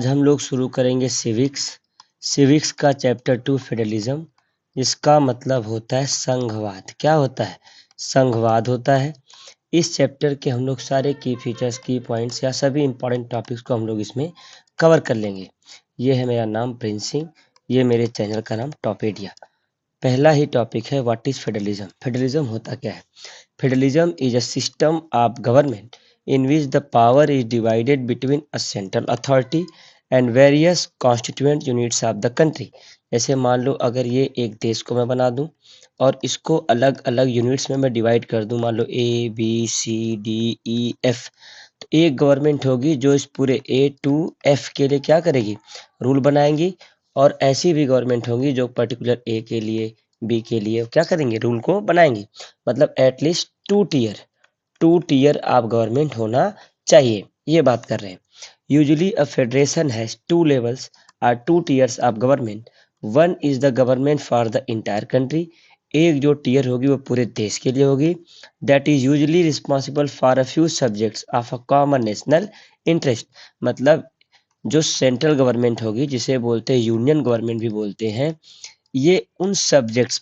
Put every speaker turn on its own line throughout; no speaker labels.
आज हम लोग शुरू करेंगे सिविक्स का चैप्टर 2 फेडरलिज्म। इसका मतलब होता है संघवाद। क्या होता है? संघवाद होता है। इस चैप्टर के हम लोग सारे की फीचर्स, की पॉइंट्स या सभी इंपॉर्टेंट टॉपिक्स को हम लोग इसमें कवर कर लेंगे। ये है मेरा नाम प्रिंस सिंह, ये मेरे चैनल का नाम टॉपेडिया। पहला ही टॉपिक है व्हाट इज फेडरलिज्म। फेडरलिज्म होता क्या है? Federalism is a system of government in which the power is divided between a central authority and various constituent units of the country। जैसे मान लो अगर ये एक देश को मैं बना दूं और इसको अलग अलग यूनिट्स में मैं डिवाइड कर दूं, मान लो ABCDEF, तो एक गवर्नमेंट होगी जो इस पूरे A to F के लिए क्या करेगी? रूल बनाएंगी। और ऐसी भी गवर्नमेंट होंगी जो पर्टिकुलर A के लिए, B के लिए क्या करेंगे? रूल को बनाएंगी। मतलब at least two tier of government होना चाहिए, ये बात कर रहे हैं। Usually a federation has two levels और two tiers of government. One is the government for the entire country. एक जो टीयर होगी वो पूरे देश के लिए होगी। That is usually responsible for a few subjects of a common national interest. मतलब जो सेंट्रल गवर्नमेंट होगी, जिसे बोलते हैं यूनियन गवर्नमेंट भी बोलते हैं, ये उन सब्जेक्ट्स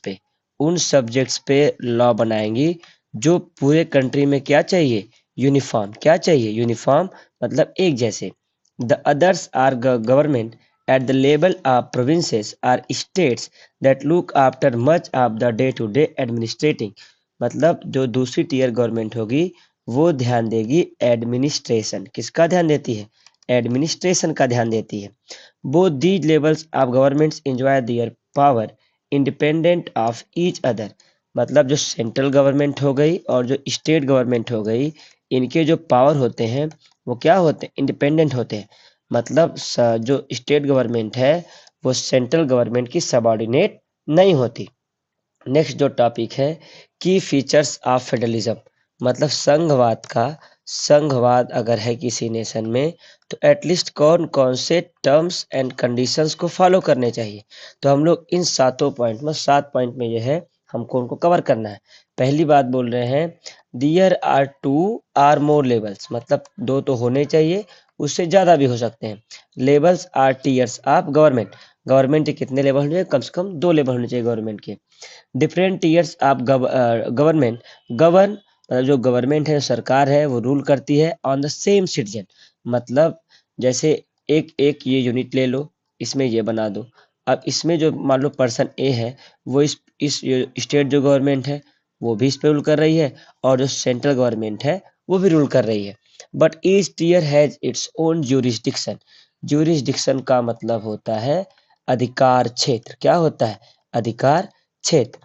पे लॉ बनाएंगी जो पूरे कंट्री में क्या चाहिए? यूनिफॉर्म। क्या चाहिए? यूनिफॉर्म मतलब एक जैसे। The others are government at the level of provinces or states that look after much of the day to day administrating. मतलब जो दूसरी टीयर गवर्नमेंट होगी वो ध्यान देगी एडमिनिस्ट्रेशन। किसका ध्यान देती है? एडमिनिस्ट्रेशन का ध्यान देती है। Both these levels of governments enjoy their power independent of each other. मतलब जो सेंट्रल गवर्नमेंट हो गई और जो स्टेट गवर्नमेंट हो गई, इनके जो पावर होते हैं वो क्या होते हैं? इंडिपेंडेंट होते हैं। मतलब जो स्टेट गवर्नमेंट है वो सेंट्रल गवर्नमेंट की सबऑर्डिनेट नहीं होती। नेक्स्ट जो टॉपिक है की फीचर्स ऑफ फेडरलिज्म, मतलब संघवाद अगर है किसी नेशन में तो एटलीस्ट कौन कौन से टर्म्स एंड कंडीशंस को फॉलो करने चाहिए। तो हम लोग इन 7 पॉइंट में ये है हमको उनको कवर करना है। पहली बात बोल रहे हैं there are two or more levels, मतलब दो तो होने चाहिए, उससे ज़्यादा भी हो सकते हैं। Levels or tiers of government के कितने लेवल होने चाहिए? कम से कम 2 लेवल होने चाहिए गवर्नमेंट के। Different tears of government govern, मतलब जो गवर्नमेंट है, सरकार है, वो रूल करती है ऑन द सेम सिटीजन। मतलब जैसे एक एक ये यूनिट ले लो, इसमें ये बना दो। अब इसमें जो मान लो पर्सन ए है, वो इस स्टेट जो गवर्नमेंट है वो भी इस पे रूल कर रही है और जो सेंट्रल गवर्नमेंट है वो भी रूल कर रही है। But each tier has its own jurisdiction. Jurisdiction का मतलब होता है अधिकार क्षेत्र। क्या होता है? अधिकार क्षेत्र।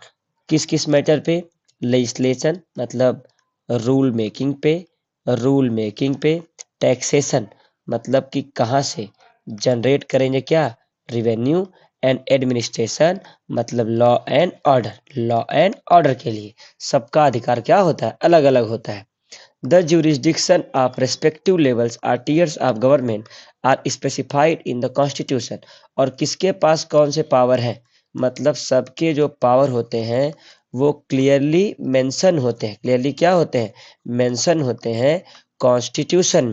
किस किस मैटर पे? लेजिस्लेशन मतलब रूल मेकिंग पे। टैक्सेशन मतलब कि कहाँ से जनरेट करेंगे क्या? रिवेन्यू। एंड एडमिनिस्ट्रेशन मतलब लॉ एंड ऑर्डर के लिए सबका अधिकार क्या होता है? अलग अलग होता है। The jurisdiction of respective levels or tiers of government are specified in the constitution। और किसके पास कौन से पावर है? मतलब सबके जो पावर होते हैं वो क्लियरली मेंशन होते हैं। क्लियरली क्या होते हैं? मेंशन होते हैं कॉन्स्टिट्यूशन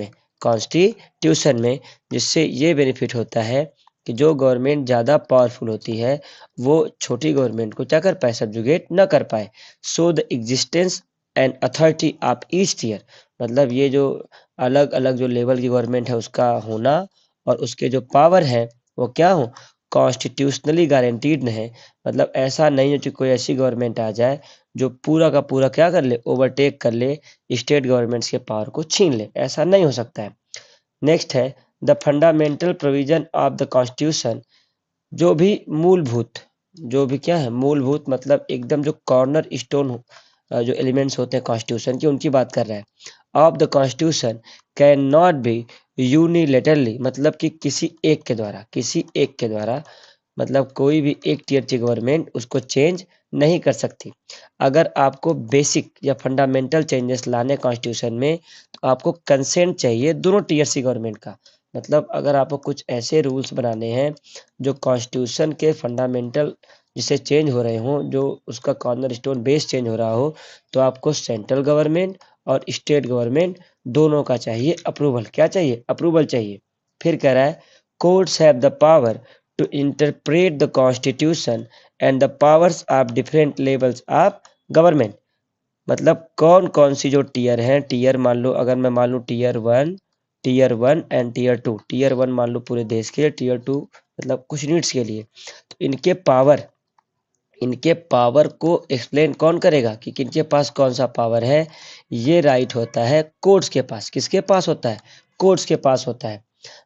में। जिससे ये बेनिफिट होता है कि जो गवर्नमेंट ज़्यादा पावरफुल होती है वो छोटी गवर्नमेंट को क्या कर पाए? सब्जुगेट न कर पाए। So the existence and authority of each tier, मतलब ये जो अलग अलग जो लेवल की गवर्नमेंट है उसका होना और उसके जो पावर है वो क्या हो? कॉन्स्टिट्यूशनली गारंटीड है। मतलब ऐसा नहीं है कि कोई ऐसी गवर्नमेंट आ जाए जो पूरा का पूरा क्या कर ले? ओवरटेक कर ले, स्टेट गवर्नमेंट्स के पावर को छीन ले। ऐसा नहीं हो सकता है। नेक्स्ट है the fundamental provision of the constitution. जो भी मूलभूत, जो भी क्या है? मूलभूत मतलब एकदम जो कॉर्नर स्टोन जो एलिमेंट्स होते हैं कॉन्स्टिट्यूशन की, उनकी बात कर रहा है। Of the constitution can not be unilaterally, मतलब कि किसी एक के द्वारा मतलब कोई भी एक टीयर की गवर्नमेंट उसको चेंज नहीं कर सकती। अगर आपको बेसिक या फंडामेंटल चेंजेस लाने कॉन्स्टिट्यूशन में तो आपको कंसेंट चाहिए दोनों टीयर की गवर्नमेंट का। मतलब अगर आपको कुछ ऐसे रूल्स बनाने हैं जो कॉन्स्टिट्यूशन के फंडामेंटल जिससे चेंज हो रहे हों, जो उसका कॉर्नर स्टोन बेस चेंज हो रहा हो, तो आपको सेंट्रल गवर्नमेंट और स्टेट गवर्नमेंट दोनों का चाहिए अप्रूवल। क्या चाहिए? अप्रूवल चाहिए। फिर कह रहा है courts have the power to interpret the constitution and the powers of different levels of government। मतलब कौन कौन सी जो टीयर है, टीयर मान लो, अगर मैं मान लूँ tier one and tier one मान लो पूरे देश के लिए, टीयर टू मतलब कुछ यूनिट्स के लिए, तो इनके पावर को एक्सप्लेन कौन करेगा कि किनके पास कौन सा पावर है। ये राइट होता है कोर्ट्स के पास। किसके पास होता है? कोर्ट्स के पास होता है।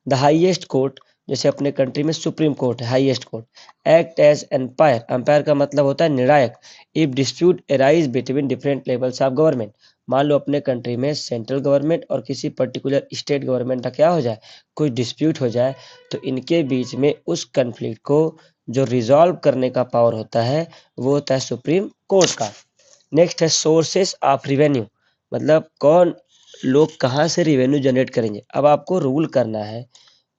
द हाईएस्ट कोर्ट, जैसे अपने कंट्री में सुप्रीम कोर्ट है, highest court, act as umpire. Umpire का मतलब होता है निर्णायक। If dispute arise between different levels of government, मान लो अपने कंट्री में सेंट्रल गवर्नमेंट और किसी पर्टिकुलर स्टेट गवर्नमेंट का क्या हो जाए, कुछ डिस्प्यूट हो जाए, तो इनके बीच में उस कन्फ्लिक्ट को जो रिजॉल्व करने का पावर होता है वो होता है सुप्रीम कोर्ट का। नेक्स्ट है सोर्सेस ऑफ रिवेन्यू, मतलब कौन लोग कहाँ से रिवेन्यू जनरेट करेंगे। अब आपको रूल करना है,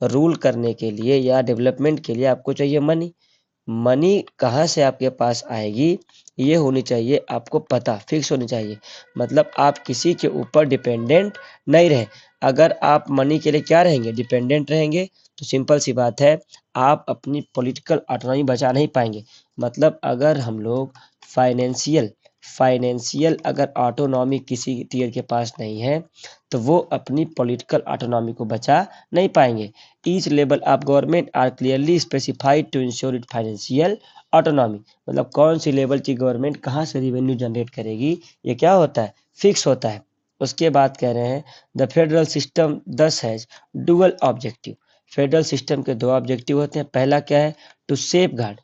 रूल करने के लिए या डेवलपमेंट के लिए आपको चाहिए मनी। मनी कहाँ से आपके पास आएगी ये होनी चाहिए आपको पता, फिक्स होनी चाहिए। मतलब आप किसी के ऊपर डिपेंडेंट नहीं रहे। अगर आप मनी के लिए क्या रहेंगे, डिपेंडेंट रहेंगे, तो सिंपल सी बात है आप अपनी पॉलिटिकल ऑटोनॉमी बचा नहीं पाएंगे। मतलब अगर हम लोग फाइनेंशियल अगर ऑटोनॉमी किसी टीयर के पास नहीं है तो वो अपनी पॉलिटिकल ऑटोनॉमी को बचा नहीं पाएंगे। Each level of government are clearly specified to ensure it financial autonomy, मतलब कौन सी लेवल की गवर्नमेंट कहाँ से रेवेन्यू जनरेट करेगी ये क्या होता है, फिक्स होता है। उसके बाद कह रहे हैं the federal system thus has dual objective. Federal system के दो ऑब्जेक्टिव होते हैं। पहला क्या है, to safeguard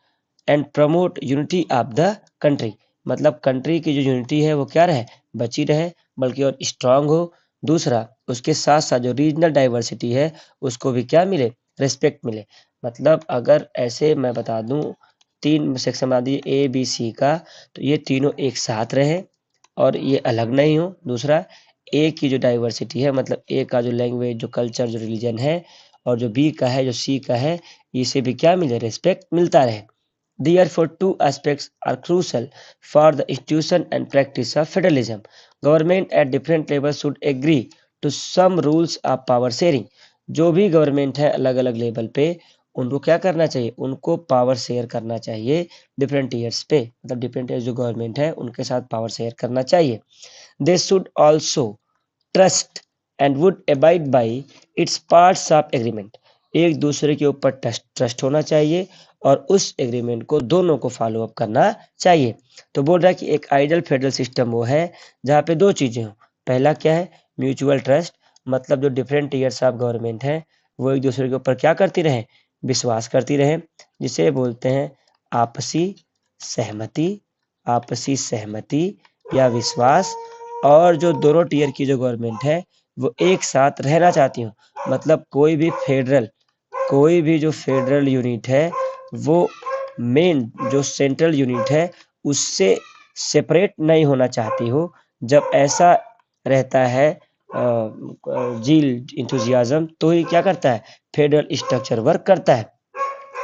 and promote unity of the country, मतलब कंट्री की जो यूनिटी है वो क्या रहे, बची रहे, बल्कि और स्ट्रांग हो। दूसरा, उसके साथ साथ जो रीजनल डाइवर्सिटी है उसको भी क्या मिले, रिस्पेक्ट मिले। मतलब अगर ऐसे मैं बता दूं, तीन सेक्शन बना दिए ए बी सी का, तो ये तीनों एक साथ रहे और ये अलग नहीं हो। दूसरा, ए की जो डाइवर्सिटी है, मतलब ए का जो लैंग्वेज, जो कल्चर, जो रिलीजन है, और जो बी का है, जो सी का है, इसे भी क्या मिले, रिस्पेक्ट मिलता रहे। Therefore, two aspects are crucial for the institution and practice of federalism. Government at different levels should agree to some rules of power sharing. जो भी गवर्नमेंट है अलग अलग लेवल पे, उनको क्या करना चाहिए, उनको पावर शेयर करना चाहिए डिफरेंट ईयर्स पे। मतलब डिफरेंट ईयर्स जो गवर्नमेंट है उनके साथ पावर शेयर करना चाहिए। They should also trust and would abide by its parts of agreement. एक दूसरे के ऊपर ट्रस्ट होना चाहिए और उस एग्रीमेंट को दोनों को फॉलो अप करना चाहिए। तो बोल रहा है कि एक आइडियल फेडरल सिस्टम वो है जहाँ पे दो चीजें हों। पहला क्या है, म्यूचुअल ट्रस्ट, मतलब जो डिफरेंट ईयर्स ऑफ गवर्नमेंट है वो एक दूसरे के ऊपर क्या करती रहे, विश्वास करती रहे, जिसे बोलते हैं आपसी सहमति, आपसी सहमति या विश्वास। और जो दोनों टीयर की जो गवर्नमेंट है वो एक साथ रहना चाहती हूँ। मतलब कोई भी जो फेडरल यूनिट है वो मेन जो सेंट्रल यूनिट है उससे सेपरेट नहीं होना चाहती हो। जब ऐसा रहता है जील इंथुजियाज्म, तो ही क्या करता है, फेडरल स्ट्रक्चर वर्क करता है।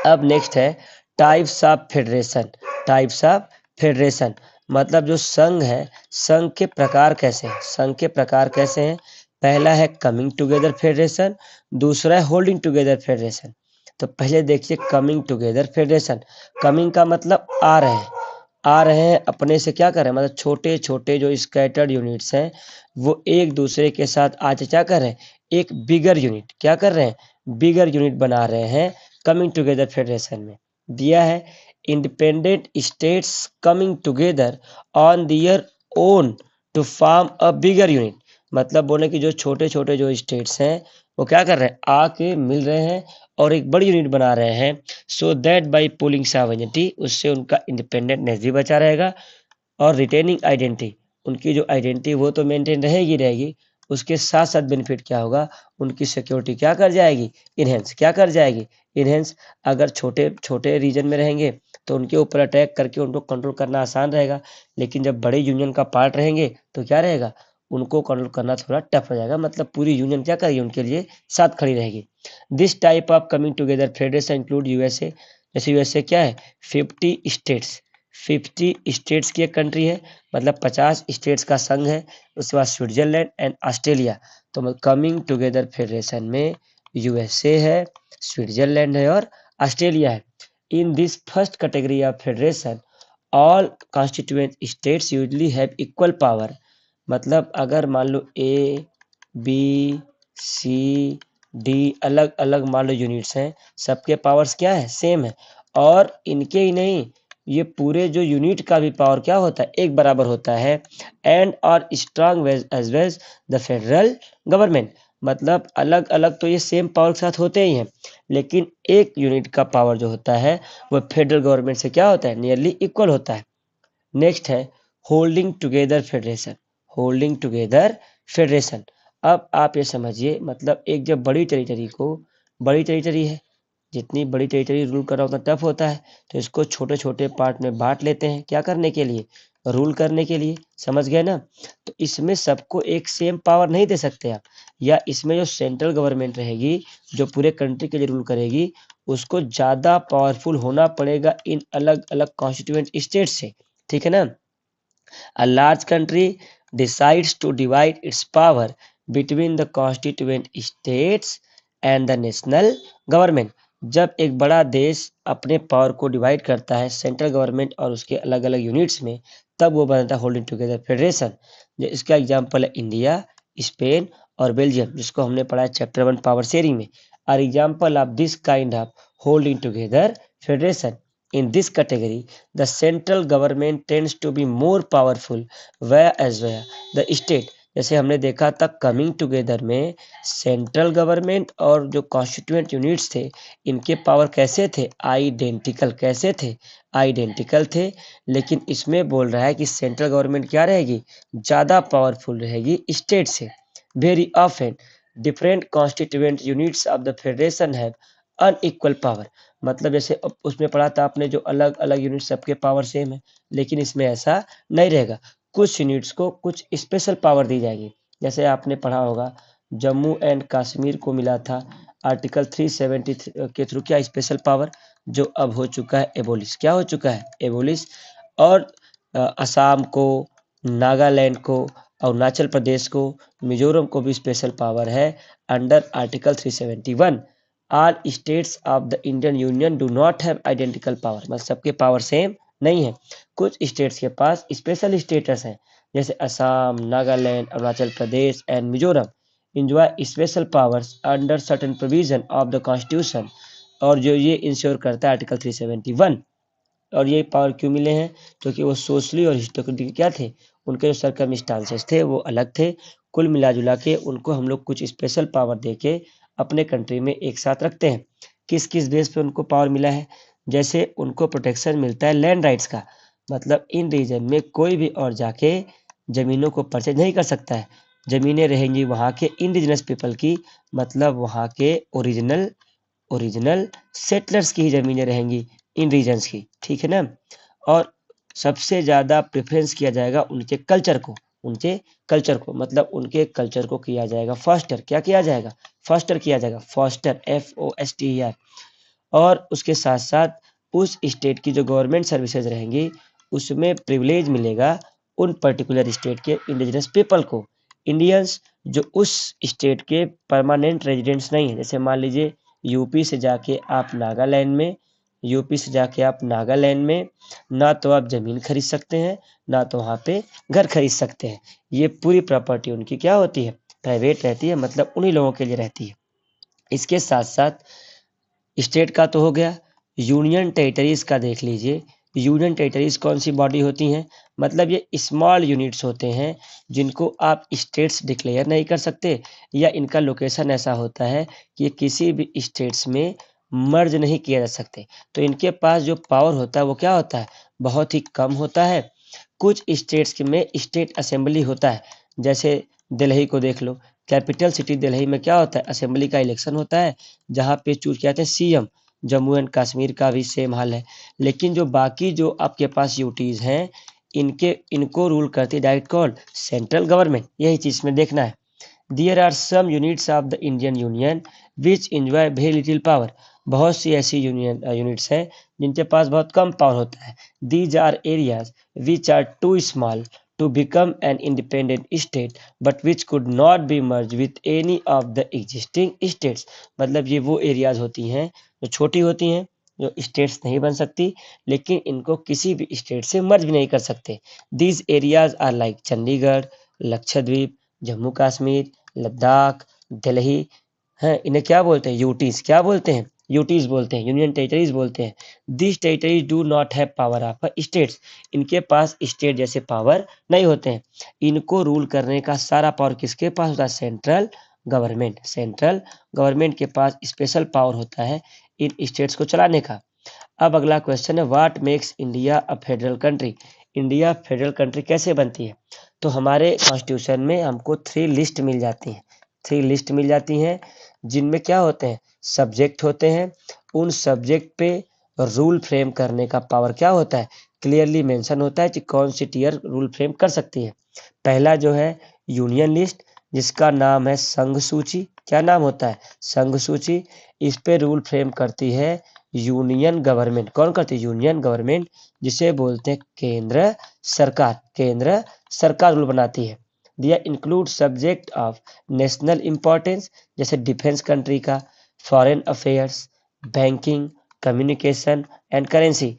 अब नेक्स्ट है types of federation. Types of federation मतलब जो संघ है, संघ के प्रकार कैसे हैं, संघ के प्रकार कैसे हैं। पहला है कमिंग टुगेदर फेडरेशन, दूसरा है होल्डिंग टुगेदर फेडरेशन। तो पहले देखिए कमिंग टुगेदर फेडरेशन। कमिंग का मतलब आ रहे हैं अपने से क्या कर रहे हैं, मतलब छोटे छोटे जो स्कैटर्ड यूनिट्स हैं वो एक दूसरे के साथ आज क्या कर रहे हैं, एक बिगर यूनिट क्या कर रहे हैं, बिगर यूनिट बना रहे हैं कमिंग टुगेदर फेडरेशन में। दिया है independent states coming together on their own to form a bigger unit. मतलब बोले कि जो छोटे छोटे जो स्टेट्स हैं वो क्या कर रहे हैं, आके मिल रहे हैं और एक बड़ी यूनिट बना रहे हैं। So that by pulling sovereignty, उससे उनका इंडिपेंडेंटनेस भी बचा रहेगा और रिटेनिंग आइडेंटिटी, उनकी जो आइडेंटिटी वो तो मेंटेन रहेगी। उसके साथ साथ बेनिफिट क्या होगा, उनकी सिक्योरिटी क्या कर जाएगी, इनहेंस क्या कर जाएगी, इनहेंस। अगर छोटे छोटे रीजन में रहेंगे तो उनके ऊपर अटैक करके उनको कंट्रोल करना आसान रहेगा, लेकिन जब बड़े यूनियन का पार्ट रहेंगे तो क्या रहेगा, उनको कंट्रोल करना थोड़ा टफ हो जाएगा। मतलब पूरी यूनियन क्या करेगी, उनके लिए साथ खड़ी रहेगी। This type of coming together federation include USA. जैसे यूएसए क्या है, 50 स्टेट्स की एक कंट्री है, मतलब 50 स्टेट्स का संघ है। उसके बाद स्विट्जरलैंड एंड ऑस्ट्रेलिया। तो कमिंग टुगेदर फेडरेशन में यूएसए है, स्विट्जरलैंड है और ऑस्ट्रेलिया है। In this first category of federation all constituent states usually have equal power. मतलब अगर मान लो ए बी सी डी अलग अलग मान लो यूनिट्स हैं, सबके पावर्स क्या है, सेम है। और इनके ही नहीं, ये पूरे जो यूनिट का भी पावर क्या होता है, एक बराबर होता है। एंड और strong as well the federal government. मतलब अलग अलग तो ये सेम पावर के साथ होते ही हैं, लेकिन एक यूनिट का पावर जो होता है वो फेडरल गवर्नमेंट से क्या होता है, नियरली इक्वल होता है। नेक्स्ट है holding together federation. Holding together federation. अब आप ये समझिए, मतलब एक जब बड़ी टेरिटरी है, जितनी बड़ी टेरिटरी रूल करना उतना टफ होता है, तो इसको छोटे छोटे पार्ट में बांट लेते हैं, क्या करने के लिए, रूल करने के लिए। समझ गए ना। तो इसमें सबको एक सेम पावर नहीं दे सकते आप, या इसमें जो सेंट्रल गवर्नमेंट रहेगी जो पूरे कंट्री के लिए रूल करेगी, उसको ज़्यादा पावरफुल होना पड़ेगा इन अलग अलग कॉन्स्टिट्यूएंट स्टेट से। ठीक है ना। A large country decides to divide its power between the constituent states and the national government. जब एक बड़ा देश अपने पावर को डिवाइड करता है सेंट्रल गवर्नमेंट और उसके अलग अलग यूनिट्स में, तब वो बनता है होल्डिंग टुगेदर फेडरेशन। इसका एग्जांपल है इंडिया, स्पेन और बेल्जियम, जिसको हमने पढ़ा है चैप्टर 1 पावर शेयरिंग में। Are example of this kind of holding together federation. In this category, the central government tends to be more powerful, whereas the state, जैसे हमने देखा था कमिंग टुगेदर में सेंट्रल गवर्नमेंट और जो कॉन्स्टिट्यूएंट यूनिट्स थे, इनके पावर कैसे थे, आइडेंटिकल। कैसे थे, आइडेंटिकल थे। लेकिन इसमें बोल रहा है कि सेंट्रल गवर्नमेंट क्या रहेगी, ज़्यादा पावरफुल रहेगी स्टेट से। Very often different constituent units of the federation have unequal power. मतलब जैसे उसमें पढ़ा था आपने, जो अलग अलग यूनिट सबके पावर सेम है, लेकिन इसमें ऐसा नहीं रहेगा। कुछ यूनिट्स को कुछ स्पेशल पावर दी जाएगी। जैसे आपने पढ़ा होगा जम्मू एंड कश्मीर को मिला था आर्टिकल 370 के थ्रू क्या, स्पेशल पावर, जो अब हो चुका है एबोलिश। क्या हो चुका है, एबोलिश। और असम को, नागालैंड को, अरुणाचल प्रदेश को, मिजोरम को भी स्पेशल पावर है under article 371। All states of the Indian union do not have identical power. मतलब सबके पावर सेम नहीं है, कुछ स्टेट्स के पास स्पेशल स्टेटस हैं, जैसे Assam, Nagaland, Arunachal Pradesh and Mizoram enjoy special powers under certain provision of the constitution. और जो ये इंश्योर करता है आर्टिकल 371। और ये पावर क्यों मिले हैं, क्योंकि वो सोशली और हिस्टोरिकली क्या थे, उनके जो सरकमस्टांसेस थे वो अलग थे। कुल मिला जुला के उनको हम लोग कुछ स्पेशल पावर दे के अपने कंट्री में एक साथ रखते हैं। किस किस बेस पे उनको पावर मिला है, जैसे उनको प्रोटेक्शन मिलता है लैंड राइट्स का। मतलब इन रीजन में कोई भी और जाके ज़मीनों को परचेज नहीं कर सकता है। ज़मीनें रहेंगी वहाँ के इंडिजिनस पीपल की, मतलब वहाँ के ओरिजिनल सेटलर्स की ही ज़मीनें रहेंगी इन रीजन्स की। ठीक है ना। और सबसे ज़्यादा प्रेफरेंस किया जाएगा उनके कल्चर को, मतलब उनके कल्चर को किया जाएगा फॉस्टर। क्या किया जाएगा, फॉस्टर किया जाएगा, फॉस्टर FOSTER। और उसके साथ साथ उस स्टेट की जो गवर्नमेंट सर्विसेज रहेंगी उसमें प्रिविलेज मिलेगा उन पर्टिकुलर स्टेट के इंडिजिनस पीपल को, इंडियंस जो उस स्टेट के परमानेंट रेजिडेंट्स नहीं है। जैसे मान लीजिए यूपी से जाके आप नागालैंड में ना तो आप ज़मीन खरीद सकते हैं, ना तो वहाँ पे घर खरीद सकते हैं। ये पूरी प्रॉपर्टी उनकी क्या होती है, प्राइवेट रहती है, मतलब उन्हीं लोगों के लिए रहती है। इसके साथ साथ स्टेट का तो हो गया, यूनियन टेरिटरीज का देख लीजिए। यूनियन टेरिटरीज कौन सी बॉडी होती हैं, मतलब ये स्मॉल यूनिट्स होते हैं जिनको आप स्टेट्स डिक्लेयर नहीं कर सकते, या इनका लोकेशन ऐसा होता है कि ये किसी भी स्टेट्स में मर्ज नहीं किया जा सकते। तो इनके पास जो पावर होता है वो क्या होता है, बहुत ही कम होता है। कुछ स्टेट्स में स्टेट असेंबली होता है, जैसे दिल्ली को देख लो, कैपिटल सिटी दिल्ली में क्या होता है, असेंबली का इलेक्शन होता है, जहाँ पे चूज किया जाता है CM। जम्मू एंड कश्मीर का भी सेम हाल है। लेकिन जो बाकी जो आपके पास यूटीज हैं, इनको रूल करती है डायरेक्ट कौन, सेंट्रल गवर्नमेंट। यही चीज़ में देखना है। There are some units of the Indian union which enjoy very little power. बहुत सी ऐसी यूनिट्स हैं जिनके पास बहुत कम पावर होता है। These are areas which are too small to become an independent state but which could not be merged with any of the existing states। मतलब ये वो एरियाज होती हैं जो छोटी होती हैं, जो स्टेट्स नहीं बन सकती, लेकिन इनको किसी भी स्टेट से मर्ज भी नहीं कर सकते। These areas are like Chandigarh, Lakshadweep, Jammu Kashmir, Ladakh, Delhi. हैं, इन्हें क्या बोलते हैं? यूटीज। क्या बोलते हैं? यूटीज बोलते हैं, यूनियन टेरिटरीज बोलते हैं। This territories do not have power of states. इनके पास स्टेट जैसे पावर नहीं होते हैं। इनको रूल करने का सारा पावर किसके पास होता है? Central government. सेंट्रल गवर्नमेंट के पास स्पेशल पावर होता है इन स्टेट्स को चलाने का। अब अगला क्वेश्चन है, what makes India a federal country? India federal country कैसे बनती है? तो हमारे कॉन्स्टिट्यूशन में हमको 3 लिस्ट मिल जाती हैं। 3 लिस्ट मिल जाती हैं जिनमें क्या होते हैं? सब्जेक्ट होते हैं। उन सब्जेक्ट पे रूल फ्रेम करने का पावर क्या होता है? क्लियरली मेंशन होता है कि कौन सी टीयर रूल फ्रेम कर सकती है। पहला जो है यूनियन लिस्ट, जिसका नाम है संघ सूची। क्या नाम होता है? संघ सूची। इस पे रूल फ्रेम करती है यूनियन गवर्नमेंट। कौन करती है? यूनियन गवर्नमेंट, जिसे बोलते हैं केंद्र सरकार। केंद्र सरकार रूल बनाती है। दिया include subject of national importance, जैसे डिफेंस कंट्री का, foreign affairs, banking, communication and currency.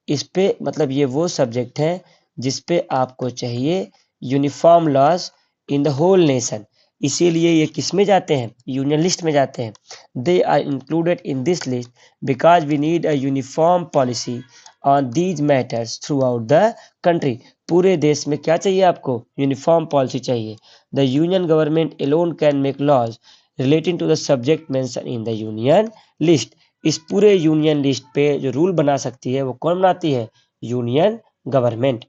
इस पे मतलब ये वो सब्जेक्ट हैं जिस पे आपको चाहिए uniform laws in the whole nation. इसीलिए ये किस में जाते हैं? यूनियन लिस्ट में जाते हैं। They are included in this list because we need a uniform policy on these matters throughout the country. पूरे देश में क्या चाहिए आपको? यूनिफॉर्म पॉलिसी चाहिए। The union government alone can make laws relating to the subject mention in the union list. इस पूरे union list पे जो रूल बना सकती है वो कौन बनाती है? Union government.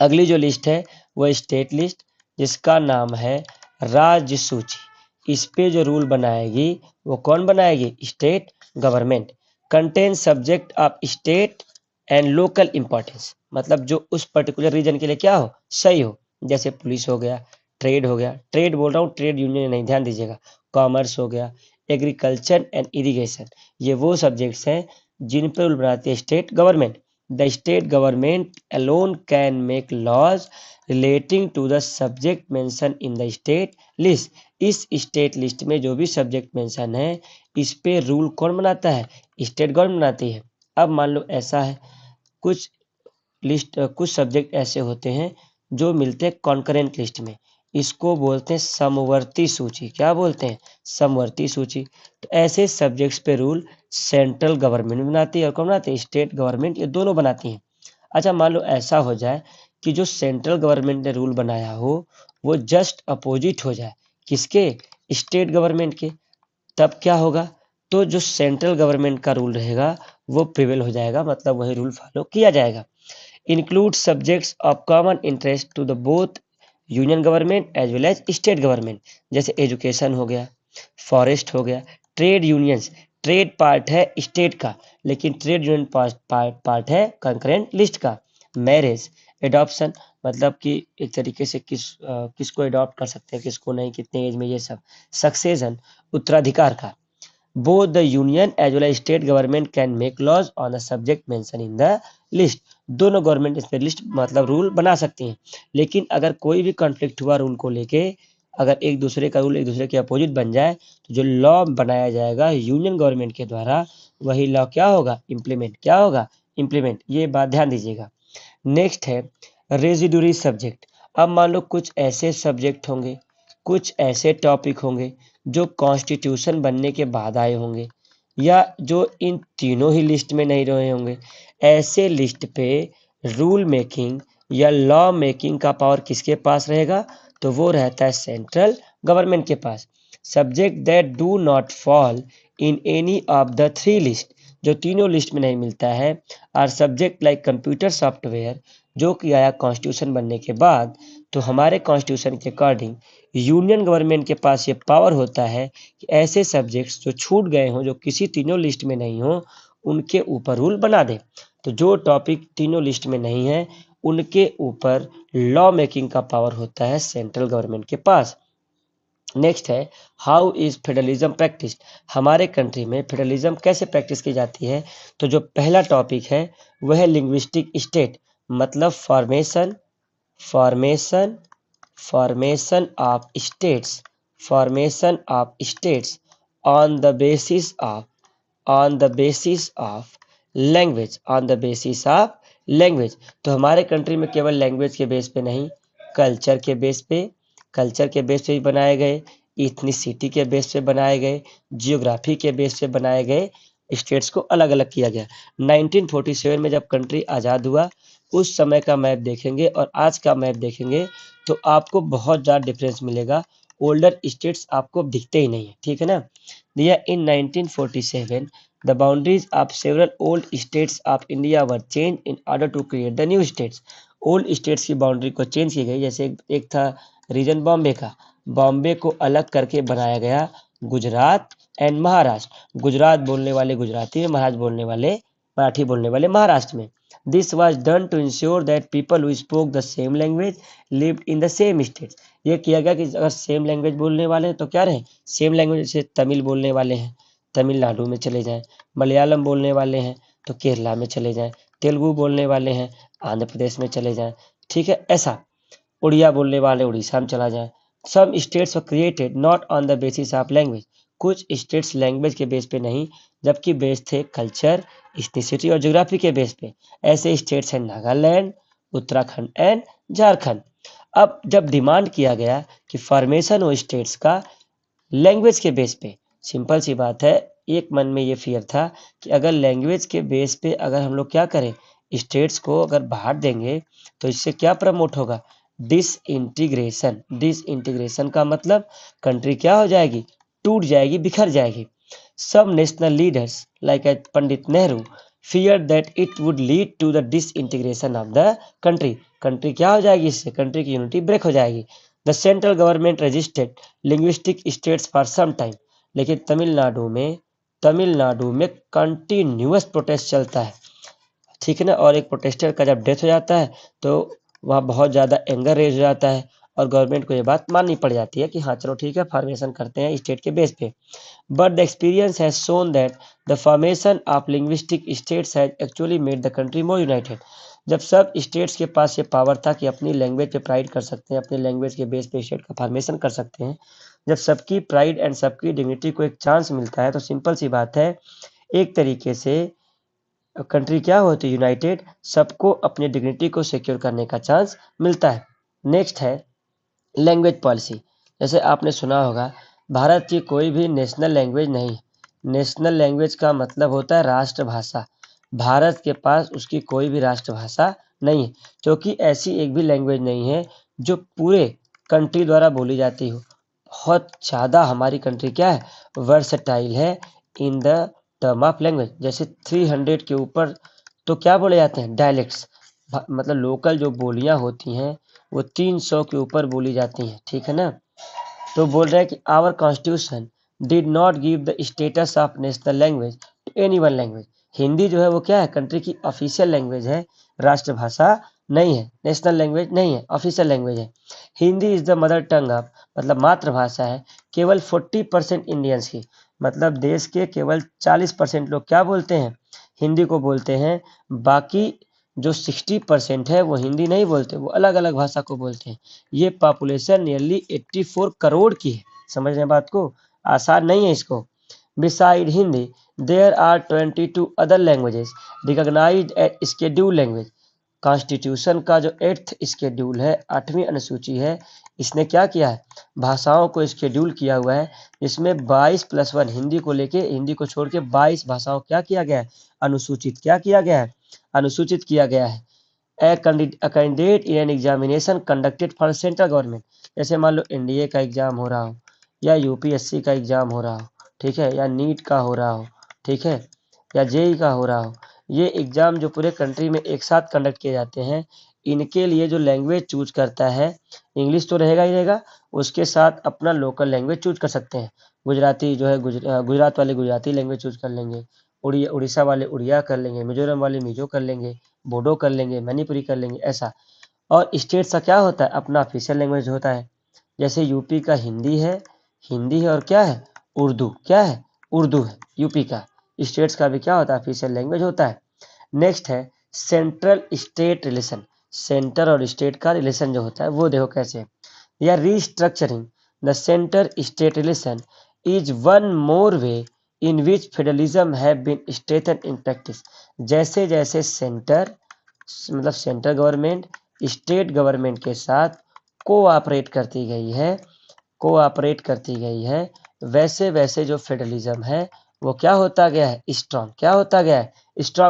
अगली जो लिस्ट है वो स्टेट लिस्ट, जिसका नाम है राज्य सूची। इस पे जो रूल बनाएगी वो कौन बनाएगी? State government. Contain subject of state and local importance, मतलब जो उस पर्टिकुलर रीजन के लिए क्या हो? सही हो। जैसे पुलिस हो गया, ट्रेड हो गया, ट्रेड बोल रहा हूँ, ट्रेड यूनियन नहीं, ध्यान दीजिएगा। कॉमर्स हो गया, एग्रीकल्चर एंड इरिगेशन, ये वो सब्जेक्ट्स हैं जिन पर रूल बनाती है state government. The state government alone can make laws relating to the subject mention in the state list. इस स्टेट लिस्ट में जो भी सब्जेक्ट मेंशन है, इस पे रूल कौन बनाता है? स्टेट गवर्नमेंट बनाती है। अब मान लो ऐसा है, कुछ सब्जेक्ट ऐसे होते हैं जो मिलते हैं कॉन्करेंट लिस्ट में, इसको बोलते हैं समवर्ती सूची। क्या बोलते हैं? समवर्ती सूची। तो ऐसे सब्जेक्ट्स पे रूल सेंट्रल गवर्नमेंट बनाती है और कौन बनाती है? स्टेट गवर्नमेंट, ये दोनों बनाती हैं। अच्छा, मान लो ऐसा हो जाए कि जो सेंट्रल गवर्नमेंट ने रूल बनाया हो वो जस्ट अपोजिट हो जाए किसके? स्टेट गवर्नमेंट के। तब क्या होगा? तो जो सेंट्रल गवर्नमेंट का रूल रहेगा वो प्रिवेल हो जाएगा, मतलब वही रूल फॉलो किया जाएगा। Include subjects of common interest to the both union government as well as state government, जैसे एजुकेशन हो गया, फॉरेस्ट हो गया, ट्रेड यूनियंस। ट्रेड पार्ट है स्टेट का, लेकिन ट्रेड यूनियन पार्ट है कंकरेंट लिस्ट का। मैरिज, एडॉप्शन, मतलब कि एक तरीके से किसको एडॉप्ट कर सकते हैं, किसको नहीं, कितने एज में, ये सब। सक्सेशन, उत्तराधिकार का। Both the union as well as state government can make laws on the subject mention in the list. दोनों गवर्नमेंट इस पे लिस्ट मतलब रूल बना सकती हैं, लेकिन अगर कोई भी कॉन्फ्लिक्ट हुआ रूल को लेके, अगर एक दूसरे का रूल एक दूसरे के अपोजिट बन जाए, तो जो लॉ बनाया जाएगा यूनियन गवर्नमेंट के द्वारा, वही लॉ क्या होगा? इम्प्लीमेंट। क्या होगा? इम्प्लीमेंट। ये बात ध्यान दीजिएगा। नेक्स्ट है रेजिडुरी सब्जेक्ट। अब मान लो कुछ ऐसे सब्जेक्ट होंगे, कुछ ऐसे टॉपिक होंगे जो कॉन्स्टिट्यूशन बनने के बाद आए होंगे, या जो इन तीनों ही लिस्ट में नहीं रहे होंगे। ऐसे लिस्ट पे रूल मेकिंग या लॉ मेकिंग का पावर किसके पास रहेगा? तो वो रहता है सेंट्रल गवर्नमेंट के पास। Subject that do not fall in any of the 3 list, जो तीनों लिस्ट में नहीं मिलता है, are subject like computer software, जो कि आया कॉन्स्टिट्यूशन बनने के बाद। तो हमारे कॉन्स्टिट्यूशन के अकॉर्डिंग यूनियन गवर्नमेंट के पास ये पावर होता है कि ऐसे सब्जेक्ट्स जो छूट गए हों, जो किसी तीनों लिस्ट में नहीं हो, उनके ऊपर रूल बना दे। तो जो टॉपिक तीनों लिस्ट में नहीं है, उनके ऊपर लॉ मेकिंग का पावर होता है सेंट्रल गवर्नमेंट के पास। नेक्स्ट है हाउ इज फेडरलिज्म प्रैक्टिस। हमारे कंट्री में फेडरलिज्म कैसे प्रैक्टिस की जाती है? तो जो पहला टॉपिक है वह है लिंग्विस्टिक स्टेट, मतलब formation, formation formation of states formation of states on the basis of language. तो हमारे कंट्री में केवल लैंग्वेज के बेस पे नहीं, कल्चर के बेस पे भी बनाए गए, इथनिसिटी के बेस पे बनाए गए, जियोग्राफी के बेस पे बनाए गए स्टेट्स को अलग अलग किया गया। 1947 में जब कंट्री आज़ाद हुआ उस समय का मैप देखेंगे और आज का मैप देखेंगे तो आपको बहुत ज़्यादा डिफरेंस मिलेगा। ओल्डर स्टेट्स आपको दिखते ही नहीं है, ठीक है ना। दिया in 1947 the boundaries of several old states of India were changed in order to create the new states. Old states की बाउंड्री को चेंज की गई। जैसे एक था रीजन बॉम्बे का, बॉम्बे को अलग करके बनाया गया गुजरात एंड महाराष्ट्र। गुजरात बोलने वाले गुजराती में, महाराष्ट्र बोलने वाले मराठी बोलने वाले महाराष्ट्र में। This was done to ensure that people who spoke the same language lived in the same states. ये किया गया कि अगर सेम लैंग्वेज बोलने वाले हैं तो क्या रहे, सेम लैंग्वेज। जैसे तमिल बोलने वाले हैं तमिलनाडु में चले जाएं, मलयालम बोलने वाले हैं तो केरला में चले जाएं, तेलुगु बोलने वाले हैं आंध्र प्रदेश में चले जाएं, ठीक है। ऐसा उड़िया बोलने वाले उड़ीसा में चला जाए। Some states were created not on the basis of language. कुछ स्टेट्स लैंग्वेज के बेस पे नहीं, जबकि बेस थे कल्चर, इथनिसिटी और ज्योग्राफी के बेस पे। ऐसे स्टेट्स हैं नागालैंड, उत्तराखंड एंड झारखंड। अब जब डिमांड किया गया कि फॉर्मेशन हो स्टेट्स का लैंग्वेज के बेस पे, सिंपल सी बात है, एक मन में ये फियर था कि अगर लैंग्वेज के बेस पे अगर हम लोग क्या करें, स्टेट्स को अगर बाहर देंगे तो इससे क्या प्रमोट होगा, डिसइंटीग्रेशन। डिसइंटीग्रेशन का मतलब कंट्री क्या हो जाएगी, टूट जाएगी, बिखर जाएगी। सब national leaders like Pandit Nehru feared that it would lead to the disintegration of the country। Country क्या हो जाएगी, इससे कंट्री की यूनिटी ब्रेक हो जाएगी। The central government resisted linguistic states for some time। लेकिन तमिलनाडु में कंटिन्यूअस प्रोटेस्ट चलता है, ठीक है ना। और एक प्रोटेस्टर का जब डेथ हो जाता है तो वहाँ बहुत ज़्यादा एंगर रेज हो जाता है और गवर्नमेंट को ये बात माननी पड़ जाती है कि हाँ चलो ठीक है, फॉर्मेशन करते हैं स्टेट के बेस पे। But the experience has shown that the formation of linguistic states has actually made the country more United. जब सब स्टेट्स के पास ये पावर था कि अपनी लैंग्वेज पे प्राइड कर सकते हैं, अपनी लैंग्वेज के बेस पे स्टेट का फॉर्मेशन कर सकते हैं, जब सबकी प्राइड एंड सबकी डिग्निटी को एक चांस मिलता है तो सिंपल सी बात है, एक तरीके से कंट्री क्या होती है, यूनाइटेड। सबको अपनी डिग्निटी को सिक्योर करने का चांस मिलता है। नेक्स्ट है लैंग्वेज पॉलिसी। जैसे आपने सुना होगा भारत की कोई भी नेशनल लैंग्वेज नहीं। नेशनल लैंग्वेज का मतलब होता है राष्ट्रभाषा। भारत के पास उसकी कोई भी राष्ट्रभाषा नहीं है, क्योंकि ऐसी एक भी लैंग्वेज नहीं है जो पूरे कंट्री द्वारा बोली जाती हो। बहुत ज़्यादा हमारी कंट्री क्या है, वर्सटाइल है in the term of language. जैसे 300 के ऊपर तो क्या बोले जाते हैं, डायलेक्ट्स, मतलब लोकल जो बोलियां होती हैं वो 300 के ऊपर बोली जाती हैं, ठीक है ना। तो बोल रहे हैं कि our constitution did not give the status of national language to any one language. Hindi जो है वो क्या है, कंट्री की ऑफिशियल लैंग्वेज है, राष्ट्रभाषा नहीं है, नेशनल लैंग्वेज नहीं है, ऑफिशियल लैंग्वेज है। Hindi is the mother tongue of, मतलब मातृभाषा है केवल 40% इंडियंस की, मतलब देश के केवल 40% लोग क्या बोलते हैं, हिंदी को बोलते हैं। बाकी जो 60% है वो हिंदी नहीं बोलते, वो अलग अलग भाषा को बोलते हैं। ये पॉपुलेशन नियरली 84 करोड़ की है। समझ रहे हैं बात को, आसान नहीं है इसको। Beside Hindi there are 22 other languages recognised as scheduled language. Constitution का जो 8th शेड्यूल है, 8वीं अनुसूची है, इसने क्या किया है, भाषाओं को शेड्यूल किया हुआ है, जिसमें 22+1 हिंदी को लेके, हिंदी को छोड़ के 22 भाषाओं क्या किया गया है, अनुसूचित क्या किया गया है, अनुसूचित किया गया है। A candidate in an examination conducted for central government. जैसे मान लो एनडीए का एग्जाम हो रहा हो या यूपीएससी का एग्जाम हो रहा हो, ठीक है, या नीट का हो रहा हो, ठीक है, या जेई का हो रहा हो, ये एग्जाम जो पूरे कंट्री में एक साथ कंडक्ट किए जाते हैं, इनके लिए जो लैंग्वेज चूज करता है, इंग्लिश तो रहेगा ही रहेगा, उसके साथ अपना लोकल लैंग्वेज चूज कर सकते हैं। गुजराती जो है गुजरात वाले गुजराती लैंग्वेज चूज कर लेंगे, उड़ीसा वाले उड़िया कर लेंगे, मिजोरम वाले मिजो कर लेंगे, बोडो कर लेंगे, मणिपुरी कर लेंगे, ऐसा। और स्टेट का क्या होता है, अपना ऑफिशियल लैंग्वेज होता है। जैसे यूपी का हिंदी है और क्या है, उर्दू, क्या है, उर्दू है यूपी का। स्टेट्स का भी क्या होता है, ऑफिशियल लैंग्वेज होता है। नेक्स्ट है सेंट्रल स्टेट रिलेशन। सेंटर और स्टेट का रिलेशन जो होता है वो देखो कैसे। या restructuring the centre state relation is one more way in which federalism have been strengthen in practice. जैसे जैसे सेंटर मतलब सेंट्रल गवर्नमेंट स्टेट गवर्नमेंट के साथ कोऑपरेट करती गई है वैसे वैसे जो फेडरलिज्म है वो क्या होता गया है, स्ट्रांग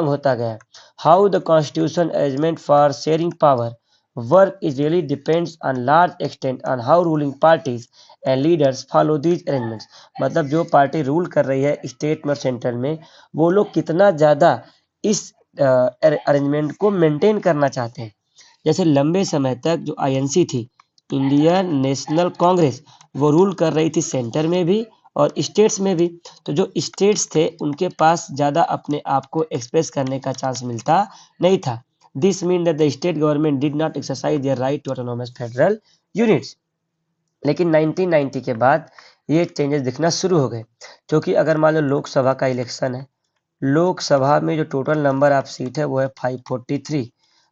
होता गया है। How the constitution arrangement for sharing power work is really depends on large extent on how ruling parties and leaders follow these arrangements. मतलब जो पार्टी रूल कर रही है स्टेट में और सेंट्रल में, वो लोग कितना ज़्यादा इस अरेंजमेंट को मेंटेन करना चाहते हैं। जैसे लंबे समय तक जो आईएनसी थी, इंडियन नेशनल कांग्रेस, वो रूल कर रही थी सेंटर में भी और स्टेट्स में भी। तो जो स्टेट्स थे उनके पास ज़्यादा अपने आप को एक्सप्रेस करने का चांस मिलता नहीं था। This mean that the state government did not exercise their right to autonomous federal units. लेकिन 1990 के बाद ये चेंजेस दिखना शुरू हो गए, क्योंकि अगर मान लो लोकसभा का इलेक्शन है, लोकसभा में जो टोटल नंबर ऑफ सीट है वो है 543।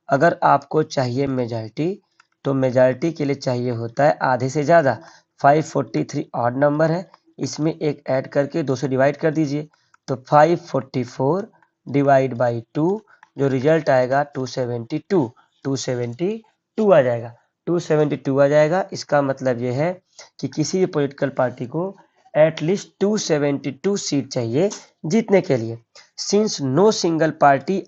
अगर आपको चाहिए मेजॉरिटी, तो मेजॉरिटी के लिए चाहिए होता है आधे से ज़्यादा। 543 ऑड नंबर है, इसमें एक ऐड करके 2 से डिवाइड कर दीजिए, तो 544 डिवाइड बाई 2, जो रिजल्ट आएगा 272 आ जाएगा। 272 आ जाएगा। इसका मतलब ये है कि किसी भी पॉलिटिकल पार्टी को एटलीस्ट 272 सीट चाहिए जीतने के लिए। Since no single party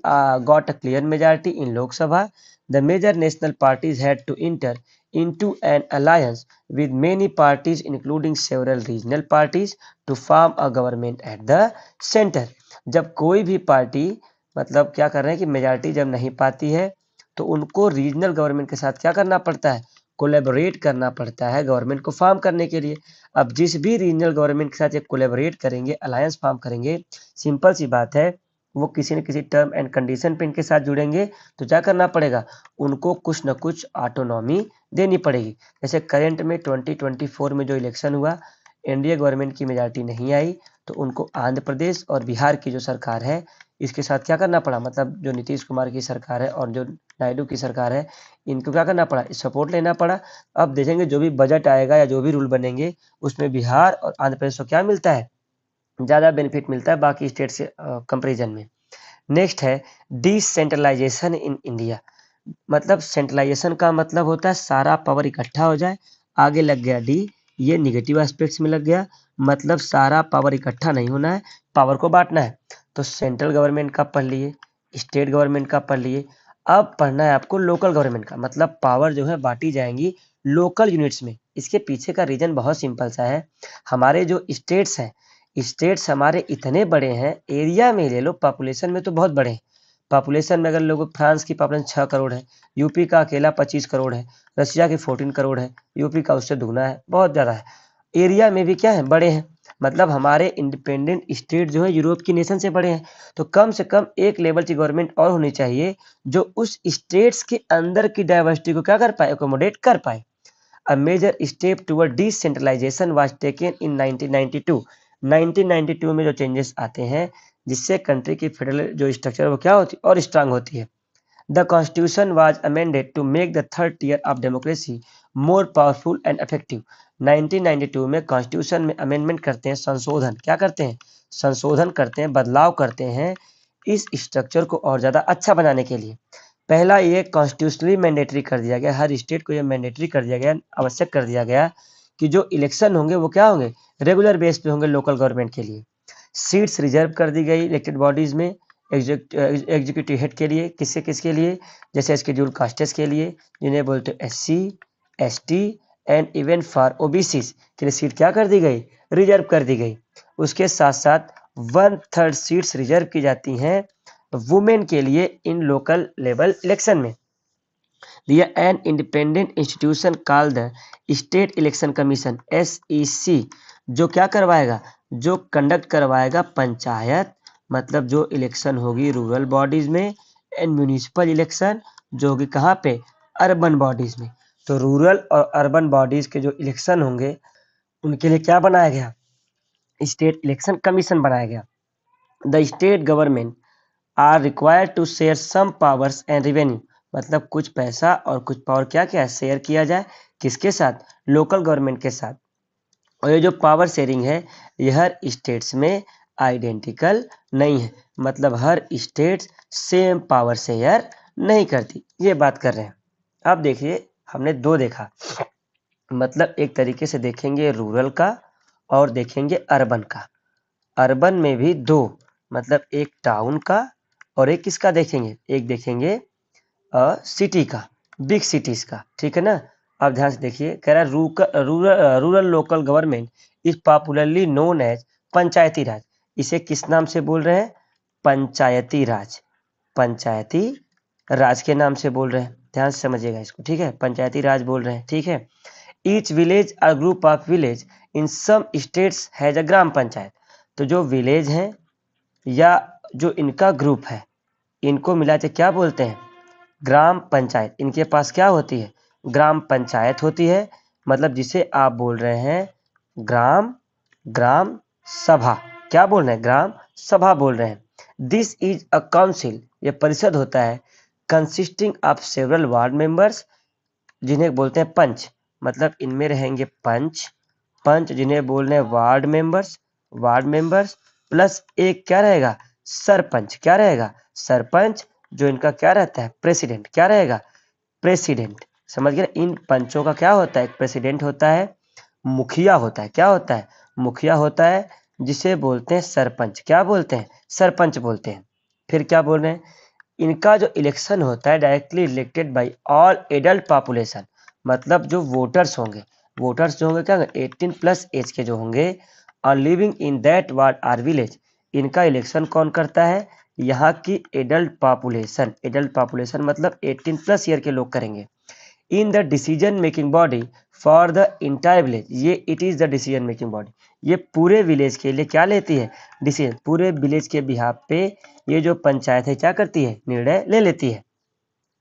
got a clear majority in Lok Sabha, the major national parties had to enter into an alliance with many parties including several regional parties to form a government at the center। जब कोई भी party मतलब क्या कर रहे हैं कि majority जब नहीं पाती है तो उनको रीजनल गवर्नमेंट के साथ क्या करना पड़ता है, कोलैबोरेट करना पड़ता है गवर्नमेंट को फॉर्म करने के लिए। अब जिस भी रीजनल गवर्नमेंट के साथ ये कोलैबोरेट करेंगे, अलायंस फॉर्म करेंगे, सिंपल सी बात है, वो किसी न किसी टर्म एंड कंडीशन पे इनके साथ जुड़ेंगे तो क्या करना पड़ेगा, उनको कुछ न कुछ ऑटोनॉमी देनी पड़ेगी। जैसे करंट में 2024 में जो इलेक्शन हुआ, एनडीए गवर्नमेंट की मेजॉरिटी नहीं आई, तो उनको आंध्र प्रदेश और बिहार की जो सरकार है इसके साथ क्या करना पड़ा, मतलब जो नीतीश कुमार की सरकार है और जो नायडू की सरकार है, इनको क्या करना पड़ा, सपोर्ट लेना पड़ा। अब देखेंगे जो भी बजट आएगा या जो भी रूल बनेंगे उसमें बिहार और आंध्र प्रदेश को क्या मिलता है, ज़्यादा बेनिफिट मिलता है बाकी स्टेट से कंपेरिजन में। नेक्स्ट है डिसेंट्रलाइजेशन इन इंडिया। मतलब सेंट्रलाइजेशन का मतलब होता है सारा पावर इकट्ठा हो जाए। आगे लग गया डी, ये निगेटिव एस्पेक्ट्स में लग गया, मतलब सारा पावर इकट्ठा नहीं होना है, पावर को बांटना है। तो सेंट्रल गवर्नमेंट का पढ़ लिए, स्टेट गवर्नमेंट का पढ़ लिए, अब पढ़ना है आपको लोकल गवर्नमेंट का। मतलब पावर जो है बांटी जाएंगी लोकल यूनिट्स में। इसके पीछे का रीजन बहुत सिंपल सा है, हमारे जो स्टेट्स हैं, स्टेट्स हमारे इतने बड़े हैं, एरिया में ले लो, पॉपुलेशन में तो बहुत बड़े हैं। पॉपुलेशन में अगर लोग, फ्रांस की पॉपुलेशन 6 करोड़ है, यूपी का अकेला 25 करोड़ है, रशिया की 14 करोड़ है, यूपी का उससे दुगना है, बहुत ज़्यादा है। एरिया में भी क्या है, बड़े हैं। मतलब हमारे इंडिपेंडेंट स्टेट जो है यूरोप की नेशन से बड़े हैं। तो कम से कम एक लेवल की गवर्नमेंट और होनी चाहिए जो उस स्टेट्स के अंदर की डाइवर्सिटी को क्या कर पाए, अकोमोडेट कर पाए। A major step toward decentralization was taken in 1992। 1992 में जो चेंजेस आते हैं जिससे कंट्री की फेडरल जो स्ट्रक्चर वो क्या होती है और स्ट्रांग होती है। The constitution was amended to make the third tier of democracy more powerful and effective. 1992 में कॉन्स्टिट्यूशन में अमेंडमेंट करते हैं, संशोधन क्या करते हैं, संशोधन करते हैं, बदलाव करते हैं इस स्ट्रक्चर को और ज़्यादा अच्छा बनाने के लिए। पहला ये कॉन्स्टिट्यूशनली मैंडेटरी कर दिया गया, हर स्टेट को ये मैंडेटरी कर दिया गया, आवश्यक कर दिया गया कि जो इलेक्शन होंगे वो क्या होंगे, रेगुलर बेस पे होंगे लोकल गवर्नमेंट के लिए। सीट्स रिजर्व कर दी गई इलेक्टेड बॉडीज में, एग्जीक्यूटिव हेड के लिए, किसके किसके लिए, जैसे शेड्यूल कास्टेस के लिए जिन्हें बोलते हैं SC ST and even for OBC के लिए सीट क्या कर दी गई, रिजर्व कर दी गई। उसके साथ साथ 1/3 सीट्स रिजर्व की जाती हैं वुमेन के लिए इन लोकल लेवल इलेक्शन में। दिया an independent institution called the state election commission SEC, जो क्या करवाएगा, जो कंडक्ट करवाएगा पंचायत, मतलब जो इलेक्शन होगी रूरल बॉडीज में, एंड म्यूनिसिपल इलेक्शन जो होगी कहाँ पे, अर्बन बॉडीज में। तो रूरल और अर्बन बॉडीज के जो इलेक्शन होंगे उनके लिए क्या बनाया गया, स्टेट इलेक्शन कमीशन बनाया गया। The state government are required to share some powers and revenue मतलब कुछ पैसा और कुछ पावर क्या क्या शेयर किया जाए, किसके साथ, लोकल गवर्नमेंट के साथ। और ये जो पावर शेयरिंग है ये हर स्टेट्स में आइडेंटिकल नहीं है, मतलब हर स्टेट सेम पावर शेयर नहीं करती, ये बात कर रहे हैं। अब देखिए हमने दो देखा, मतलब एक तरीके से देखेंगे रूरल का और देखेंगे अर्बन का। अर्बन में भी दो, मतलब एक टाउन का और एक किसका देखेंगे, एक देखेंगे सिटी का, बिग सिटीज का, ठीक है ना। अब ध्यान से देखिए, कह रहा है rural local government is popularly known as Panchayati Raj. इसे किस नाम से बोल रहे हैं, पंचायती राज, पंचायती राज के नाम से बोल रहे हैं, ध्यान से समझिएगा इसको, ठीक है, पंचायती राज बोल रहे हैं, ठीक है। ईच विलेज और group of village in some states has a gram panchayat. तो जो विलेज हैं या जो इनका ग्रुप है, इनको मिला के क्या बोलते हैं, ग्राम पंचायत। इनके पास क्या होती है, ग्राम पंचायत होती है, मतलब जिसे आप बोल रहे हैं ग्राम ग्राम सभा। क्या बोल रहे हैं, ग्राम सभा बोल रहे हैं। दिस इज अ काउंसिल, ये परिषद होता है, consisting of several ward members, जिन्हें बोलते हैं पंच, मतलब इनमें रहेंगे पंच, पंच जिन्हें बोल रहे हैं ward members, ward members plus एक क्या रहेगा, सरपंच, क्या रहेगा, सरपंच, जो इनका क्या रहता है, प्रेसिडेंट, क्या रहेगा, प्रेसिडेंट। समझ गए, इन पंचों का क्या होता है, एक प्रेसिडेंट होता है, मुखिया होता है, क्या होता है, मुखिया होता है, जिसे बोलते हैं सरपंच, क्या बोलते हैं, सरपंच बोलते हैं। फिर क्या बोल रहे हैं, इनका जो इलेक्शन होता है directly elected by all adult population, मतलब जो वोटर्स होंगे, वोटर्स जो होंगे क्या, 18 प्लस एज के जो होंगे, और living in that ward or village, इनका इलेक्शन कौन करता है, यहाँ की एडल्ट पॉपुलेशन, एडल्ट पॉपुलेशन मतलब 18 प्लस ईयर के लोग करेंगे। In the decision making body for the entire village, ये it is the decision making body, ये पूरे विलेज के लिए क्या लेती है, डिसीजन, पूरे विलेज के बिहाफ पे ये जो पंचायत है क्या करती है, निर्णय ले लेती है।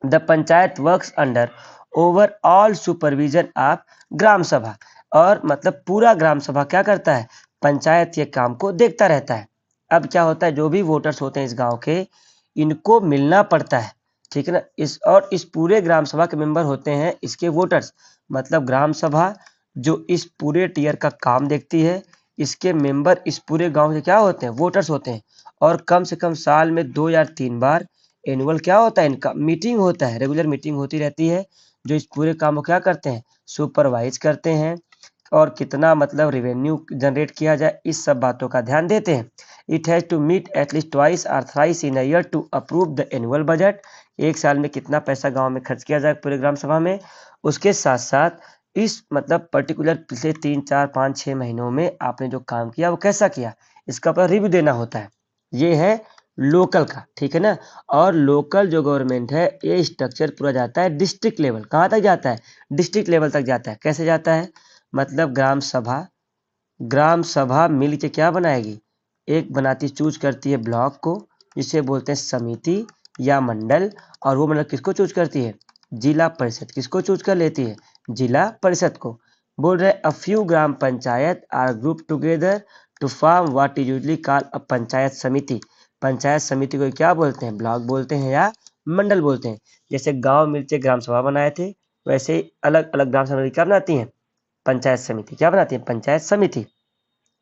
The panchayat works under overall supervision of gram sabha, और मतलब पूरा ग्राम सभा क्या करता है, पंचायत के काम को देखता रहता है। अब क्या होता है, जो भी वोटर्स होते हैं इस गांव के, इनको मिलना पड़ता है, ठीक है ना, इस पूरे ग्राम सभा के मेंबर होते हैं इसके वोटर्स, मतलब ग्राम सभा जो इस पूरे टीयर का काम देखती है, इसके मेंबर इस पूरे गांव के क्या होते हैं, वोटर्स होते हैं। और कम से कम साल में 2 या 3 बार एनुअल क्या होता है, इनका मीटिंग होता है, रेगुलर मीटिंग होती रहती है, जो इस पूरे काम को क्या करते हैं, सुपरवाइज करते हैं। और कितना मतलब रेवेन्यू जनरेट किया जाए, इस सब बातों का ध्यान देते हैं। It has to meet at least twice और thrice in a year to approve the annual budget, एक साल में कितना पैसा गांव में खर्च किया जाए पूरे ग्राम सभा में। उसके साथ साथ इस मतलब पर्टिकुलर पिछले 3 4 5 6 महीनों में आपने जो काम किया वो कैसा किया, इसका पर रिव्यू देना होता है। ये है लोकल का, ठीक है ना। और लोकल जो गवर्नमेंट है ये स्ट्रक्चर पूरा जाता है डिस्ट्रिक्ट लेवल, कहाँ तक जाता है, डिस्ट्रिक्ट लेवल तक जाता है। कैसे जाता है, मतलब ग्राम सभा मिल के क्या बनाएगी, एक बनाती, चूज करती है ब्लॉक को, जिसे बोलते हैं समिति या मंडल, और वो मतलब किसको चूज करती है, जिला परिषद, किसको चूज कर लेती है, जिला परिषद को। बोल रहे a few gram panchayat or group together to form what is usually called a panchayat samiti. Panchayat समिति को क्या बोलते हैं, ब्लॉक बोलते हैं या मंडल बोलते हैं। जैसे गांव मिलके ग्राम सभा बनाए थे, वैसे ही अलग अलग ग्राम समिति क्या बनाती हैं, पंचायत समिति, क्या बनाती है, panchayat samiti.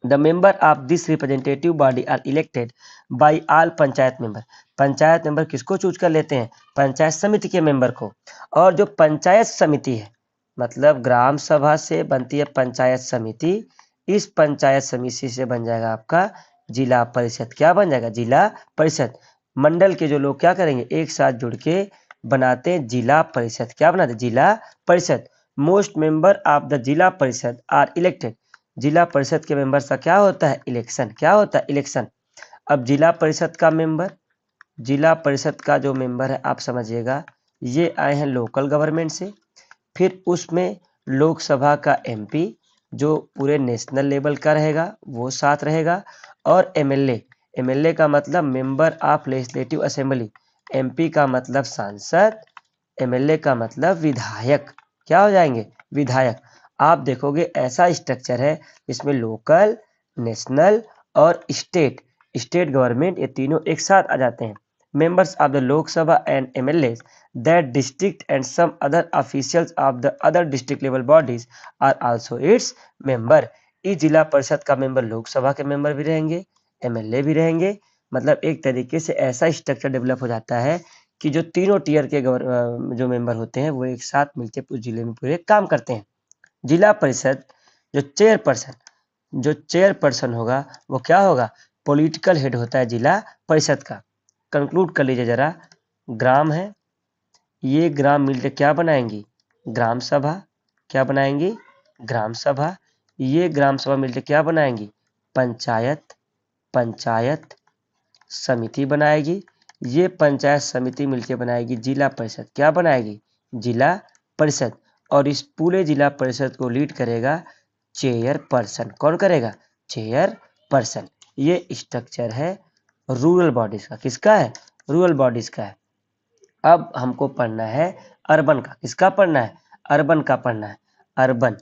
The member of this representative body are elected by all panchayat member, panchayat member किसको चूज कर लेते हैं, पंचायत समिति के मेंबर को। और जो पंचायत समिति है, मतलब ग्राम सभा से बनती है पंचायत समिति, इस पंचायत समिति से बन जाएगा आपका जिला परिषद, क्या बन जाएगा, जिला परिषद। मंडल के जो लोग क्या करेंगे, एक साथ जुड़ के बनाते हैं जिला परिषद, क्या बनाते हैं, जिला परिषद। मोस्ट मेंबर ऑफ द जिला परिषद आर इलेक्टेड, जिला परिषद के मेंबर्स का क्या होता है, इलेक्शन, क्या होता है, इलेक्शन। अब जिला परिषद का मेंबर, जिला परिषद का जो मेंबर है आप समझिएगा, ये आए हैं लोकल गवर्नमेंट से। फिर उसमें लोकसभा का एमपी जो पूरे नेशनल लेवल का रहेगा वो साथ रहेगा, और एमएलए, एमएलए का मतलब member of legislative assembly, MP का मतलब सांसद, एमएलए का मतलब विधायक, क्या हो जाएंगे, विधायक। आप देखोगे ऐसा स्ट्रक्चर है इसमें लोकल, नेशनल और स्टेट, स्टेट गवर्नमेंट, ये तीनों एक साथ आ जाते हैं। members of the Lok Sabha and MLAs, that district and some other officials of the other district level bodies are also its member. इस जिला परिषद का मेंबर लोकसभा के मेंबर भी रहेंगे, एमएलए भी रहेंगे। मतलब एक तरीके से ऐसा स्ट्रक्चर डेवलप हो जाता है कि जो तीनों टीयर के जो मेंबर होते हैं वो एक साथ मिलकर पूरे जिले में पूरे काम करते हैं। जिला परिषद जो चेयरपर्सन होगा वो क्या होगा, पॉलिटिकल हेड होता है जिला परिषद का। कंक्लूड कर लीजिए जरा, ग्राम है, ये ग्राम मिलकर क्या बनाएंगी, ग्राम सभा। क्या बनाएंगी, ग्राम सभा। ये ग्राम सभा मिलकर क्या बनाएंगी, पंचायत। पंचायत समिति बनाएगी। ये पंचायत समिति मिलकर बनाएगी जिला परिषद। क्या बनाएगी, जिला परिषद। और इस पूरे जिला परिषद को लीड करेगा चेयरपर्सन। कौन करेगा, चेयरपर्सन। ये स्ट्रक्चर है रूरल बॉडीज का। किसका है, रूरल बॉडीज का है। अब हमको पढ़ना है अर्बन का। किसका पढ़ना है, अर्बन का पढ़ना है। अर्बन,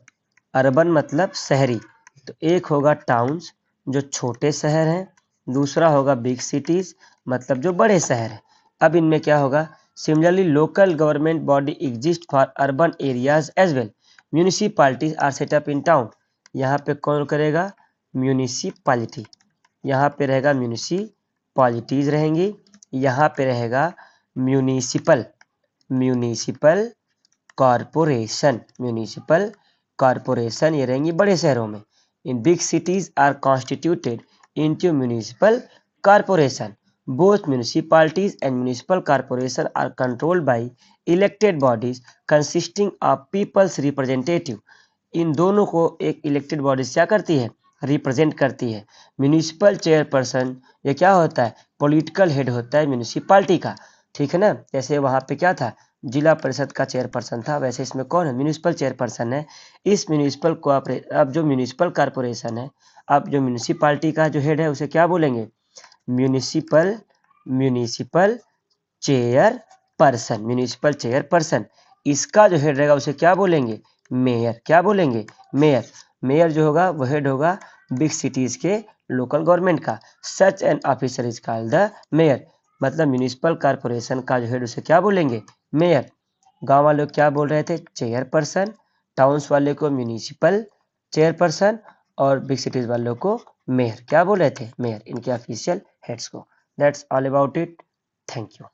अर्बन मतलब शहरी। तो एक होगा टाउन्स जो छोटे शहर हैं, दूसरा होगा बिग सिटीज मतलब जो बड़े शहर हैं। अब इनमें क्या होगा, similarly local government body exist for urban areas as well. Municipalities are set up in town. यहाँ पे कौन करेगा, म्यूनिसिपालिटी। यहाँ पे रहेगा म्यूनिसिपालिटीज रहेंगी। यहाँ पे रहेगा municipal, municipal corporation, municipal corporation ये रहेंगी बड़े शहरों में। In big cities are constituted into municipal corporation. Both municipalities and municipal corporation are controlled by elected bodies consisting of people's representative. इन दोनों को एक इलेक्टेड बॉडीज क्या करती है, रिप्रेजेंट करती है। म्यूनिसिपल चेयरपर्सन ये क्या होता है, पॉलिटिकल हेड होता है म्यूनिसिपैलिटी का। ठीक है ना, जैसे वहाँ पे क्या था, जिला परिषद का चेयरपर्सन था, वैसे इसमें कौन है, म्यूनिसिपल चेयरपर्सन है। इस म्यूनिसिपल अब जो म्यूनिसिपल कॉरपोरेशन है, अब जो म्यूनिसिपैलिटी का जो हेड है उसे क्या बोलेंगे, municipal municipal chairperson, municipal chairperson. इसका जो हेड रहेगा उसे क्या बोलेंगे, मेयर। क्या बोलेंगे, मेयर। मेयर जो होगा वो हेड होगा बिग सिटीज के लोकल गवर्नमेंट का। Such an officer is called the mayor. मतलब म्यूनिसिपल कॉरपोरेशन का जो हेड उसे क्या बोलेंगे, मेयर। गांव वाले क्या बोल रहे थे, चेयरपर्सन। टाउन्स वाले को म्यूनिसिपल चेयरपर्सन और बिग सिटीज वालों को मेयर। क्या बोल रहे थे, मेयर, इनके ऑफिशियल हेड्स को। That's all about it. Thank you.